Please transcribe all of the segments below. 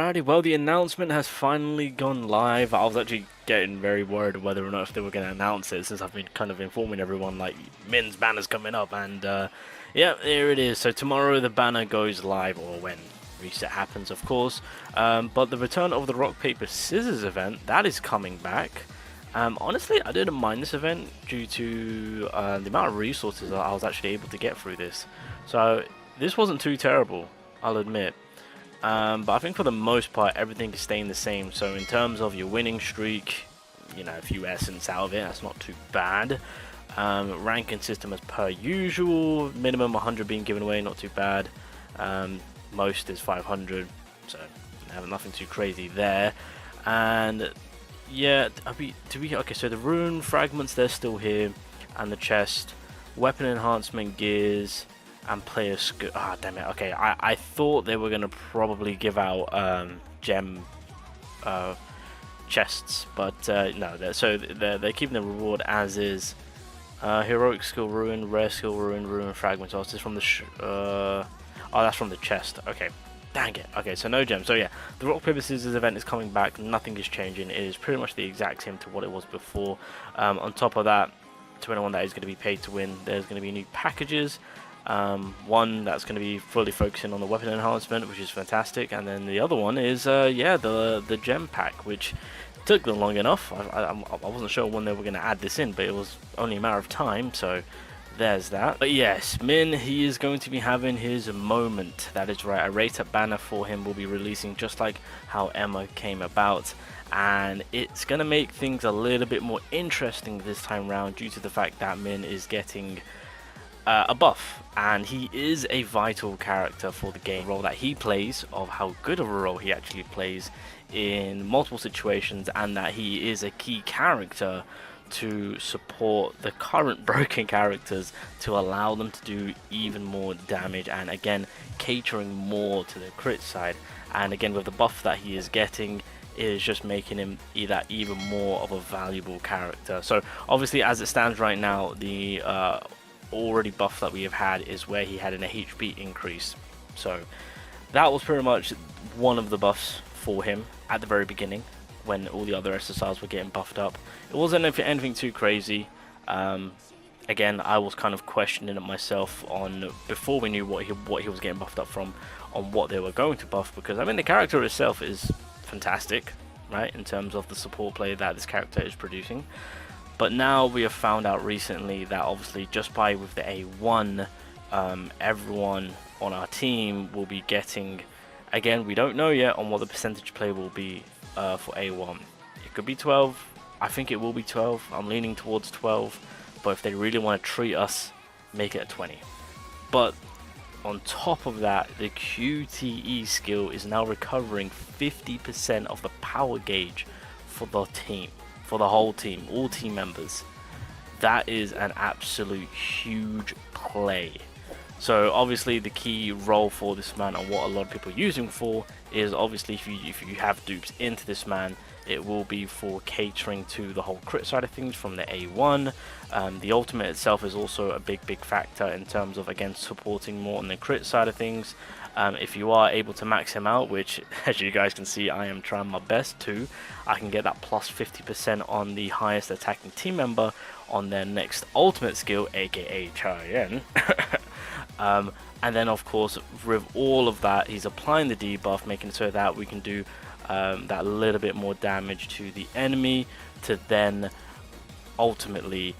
Alrighty, well, the announcement has finally gone live. I was actually getting very worried whether or not if they were going to announce it, since I've been kind of informing everyone like Min's banner's coming up, and yeah, there it is. So tomorrow the banner goes live, or when reset happens, of course. But the return of the rock paper scissors event, that is coming back. Honestly, I didn't mind this event due to the amount of resources that I was actually able to get through this. So this wasn't too terrible, I'll admit. But I think for the most part, everything is staying the same. So in terms of your winning streak, you know, a few essence out of it, that's not too bad. Ranking system as per usual, minimum 100 being given away, not too bad. Most is 500, so nothing too crazy there. And yeah, okay, so the rune fragments, they're still here, and the chest, weapon enhancement gears, and player damn it. Okay, I thought they were gonna probably give out gem chests, but no. They're keeping the reward as is. Heroic skill rune, rare skill rune, rune fragments. Oh, this is from the oh, that's from the chest. Okay, dang it. Okay, so no gems. So yeah, the rock paper scissors event is coming back. Nothing is changing. It is pretty much the exact same to what it was before. On top of that, to anyone that is going to be paid to win, there's going to be new packages. One that's going to be fully focusing on the weapon enhancement, which is fantastic, and then the other one is yeah, the gem pack, which took them long enough. I wasn't sure when they were going to add this in, but it was only a matter of time, so there's that. But yes, Min, he is going to be having his moment. That is right, a rate-up banner for him will be releasing, just like how Emma came about, and it's going to make things a little bit more interesting this time round due to the fact that Min is getting a buff, and he is a vital character for the game. Role that he plays, of how good of a role he actually plays in multiple situations, and that he is a key character to support the current broken characters to allow them to do even more damage, and again catering more to the crit side. And again, with the buff that he is getting, is just making him even more of a valuable character. So obviously, as it stands right now, the already buff that we have had is where he had an HP increase. So that was pretty much one of the buffs for him at the very beginning, when all the other SSRs were getting buffed up. It wasn't anything too crazy. Again, I was kind of questioning it myself on before we knew what he was getting buffed up from, on what they were going to buff, because I mean the character itself is fantastic, right, in terms of the support play that this character is producing. But now we have found out recently that obviously just by with the A1, everyone on our team will be getting, again, we don't know yet on what the percentage play will be for A1. It could be 12. I think it will be 12. I'm leaning towards 12. But if they really want to treat us, make it a 20. But on top of that, the QTE skill is now recovering 50% of the power gauge for the team. For the whole team, all team members. That is an absolute huge play. So obviously the key role for this man, and what a lot of people use him for, is obviously if you have dupes into this man, it will be for catering to the whole crit side of things from the A1. The ultimate itself is also a big factor in terms of, again, supporting more on the crit side of things. If you are able to max him out, which as you guys can see I am trying my best to, I can get that plus 50% on the highest attacking team member on their next ultimate skill, aka Cheyenne. And then of course with all of that, he's applying the debuff, making it so that we can do that little bit more damage to the enemy, to then ultimately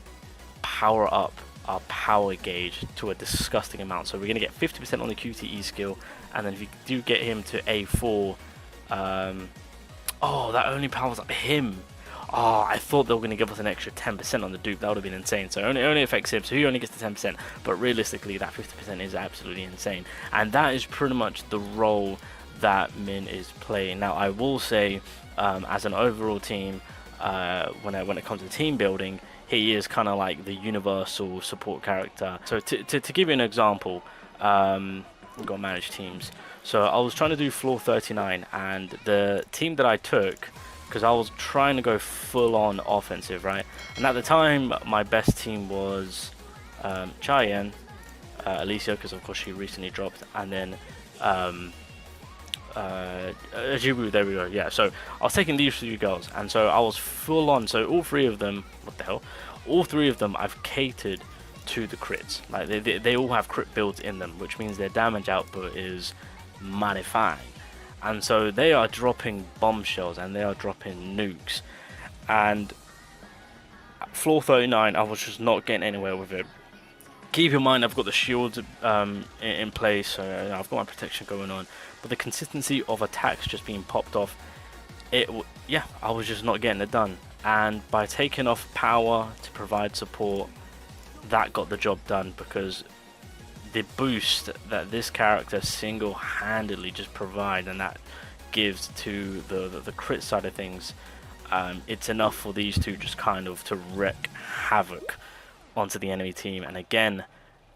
power up our power gauge to a disgusting amount. So we're going to get 50% on the QTE skill, and then if you do get him to A4, oh, that only powers up him. Oh, I thought they were going to give us an extra 10% on the dupe. That would have been insane. So it only affects him, so he only gets the 10%. But realistically, that 50% is absolutely insane. And that is pretty much the role that Min is playing. Now, I will say, as an overall team, when it comes to team building, he is kind of like the universal support character. So to give you an example, we've got managed teams. So I was trying to do floor 39, and the team that I took, because I was trying to go full on offensive, right? And at the time, my best team was Cheyenne, Alicia, because of course she recently dropped, and then Ajibu, there we go. Yeah, so I was taking these 3 girls, and so I was full on. So all 3 of them, what the hell? All 3 of them I've catered to the crits. Like they all have crit builds in them, which means their damage output is mighty fine. And so they are dropping bombshells and they are dropping nukes. And at floor 39, I was just not getting anywhere with it. Keep in mind, I've got the shields in place, so I've got my protection going on. But the consistency of attacks just being popped off, yeah, I was just not getting it done. And by taking off power to provide support, that got the job done, because the boost that this character single-handedly just provides and that gives to the crit side of things, it's enough for these two just kind of to wreak havoc onto the enemy team, and again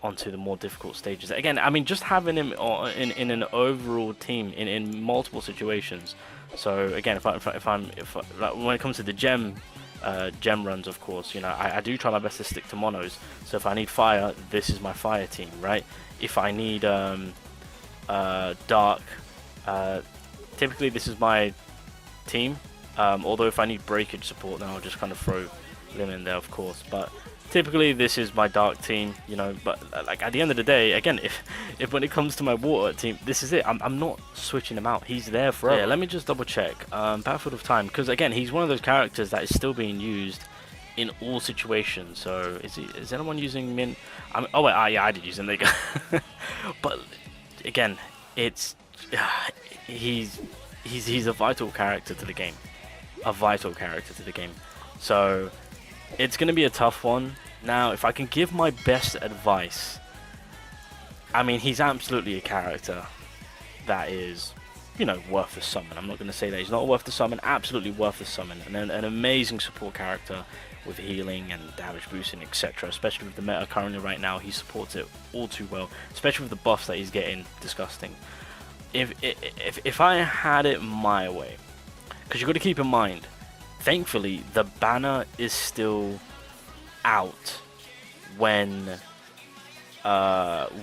onto the more difficult stages. Again, I mean, just having him in an overall team in multiple situations. So again, if like, when it comes to the gem runs, of course, you know, I do try my best to stick to monos. So if I need fire, this is my fire team, right? If I need dark, typically this is my team. Although if I need breakage support, then I'll just kind of throw them in there, of course. But typically this is my dark team, you know. But like at the end of the day, again, if when it comes to my water team, this is it. I'm not switching him out. He's there forever. Yeah, let me just double check. Battlefield of Time, because again, he's one of those characters that is still being used in all situations. So is anyone using Min? Oh wait, yeah, I did use him. There you go. But again, it's he's a vital character to the game. A vital character to the game. So it's going to be a tough one. Now, if I can give my best advice, I mean, he's absolutely a character that is, you know, worth the summon. I'm not going to say that he's not worth the summon. Absolutely worth the summon. And an amazing support character with healing and damage boosting, etc. Especially with the meta currently right now, he supports it all too well. Especially with the buffs that he's getting, disgusting. If I had it my way, because you've got to keep in mind, thankfully the banner is still out when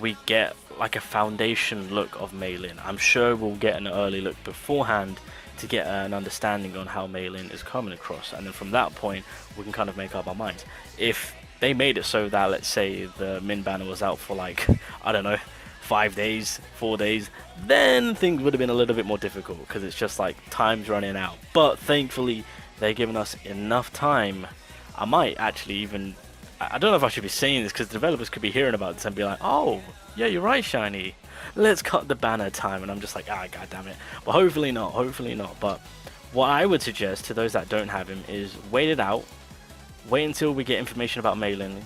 we get like a foundation look of Mei Lin. I'm sure we'll get an early look beforehand to get an understanding on how Mei Lin is coming across, and then from that point we can kind of make up our minds. If they made it so that, let's say, the Min banner was out for like, I don't know, 5 days, 4 days, then things would have been a little bit more difficult, because it's just like time's running out. But thankfully they're giving us enough time. I might actually even, I don't know if I should be saying this, because developers could be hearing about this and be like, oh yeah, you're right, Shiny, let's cut the banner time. And I'm just like, ah, god damn it. But hopefully not, hopefully not. But what I would suggest to those that don't have him is wait it out, wait until we get information about Mei Lin,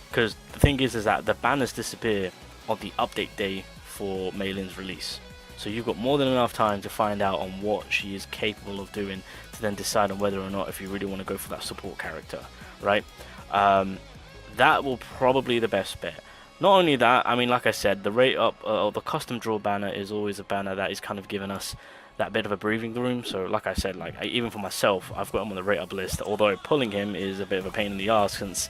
because the thing is that the banners disappear on the update day for Mei Lin's release. So you've got more than enough time to find out on what she is capable of doing, to then decide on whether or not if you really want to go for that support character, right? That will probably be the best bet. Not only that, I mean, like I said, the rate up or the custom draw banner is always a banner that is kind of giving us that bit of a breathing room. So like I said, like even for myself, I've got him on the rate up list, although pulling him is a bit of a pain in the ass, since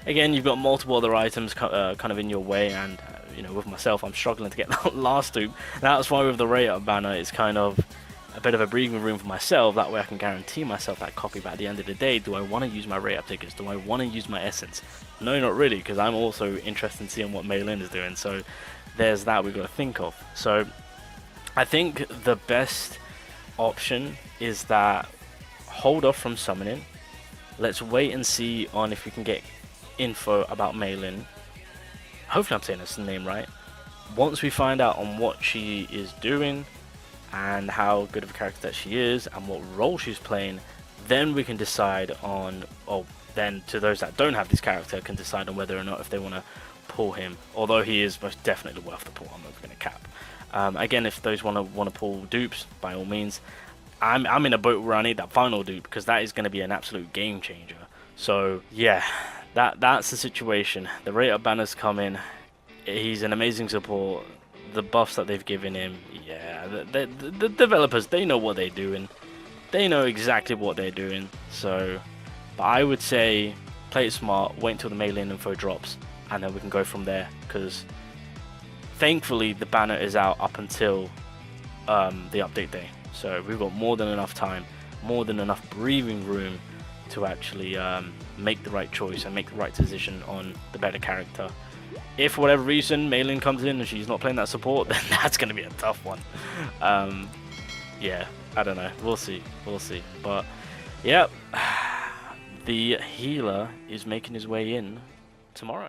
again, you've got multiple other items kind of in your way, and you know, with myself, I'm struggling to get that last dupe. That's why with the rate up banner, it's kind of a bit of a breathing room for myself. That way I can guarantee myself that copy. But at the end of the day, do I want to use my rate up tickets? Do I want to use my essence? No, not really, because I'm also interested in seeing what Mei Lin is doing. So there's that we've got to think of. So I think the best option is that hold off from summoning. Let's wait and see on if we can get info about Mei Lin. Hopefully I'm saying this name right. Once we find out on what she is doing and how good of a character that she is and what role she's playing, then we can decide on, then to those that don't have this character can decide on whether or not if they want to pull him. Although he is most definitely worth the pull, I'm not going to cap. Again, if those want to pull dupes, by all means, I'm in a boat where I need that final dupe, because that is going to be an absolute game changer. So yeah, that's the situation. The rate up banners come in. He's an amazing support. The buffs that they've given him, yeah, the developers, they know what they're doing. They know exactly what they're doing. So, but I would say play it smart, wait until the Mei Lin info drops, and then we can go from there, because thankfully the banner is out up until the update day. So we've got more than enough time, more than enough breathing room to actually make the right choice and make the right decision on the better character. If for whatever reason Maylin comes in and she's not playing that support, then that's going to be a tough one. Yeah, I don't know. We'll see. We'll see. But yeah, the healer is making his way in tomorrow.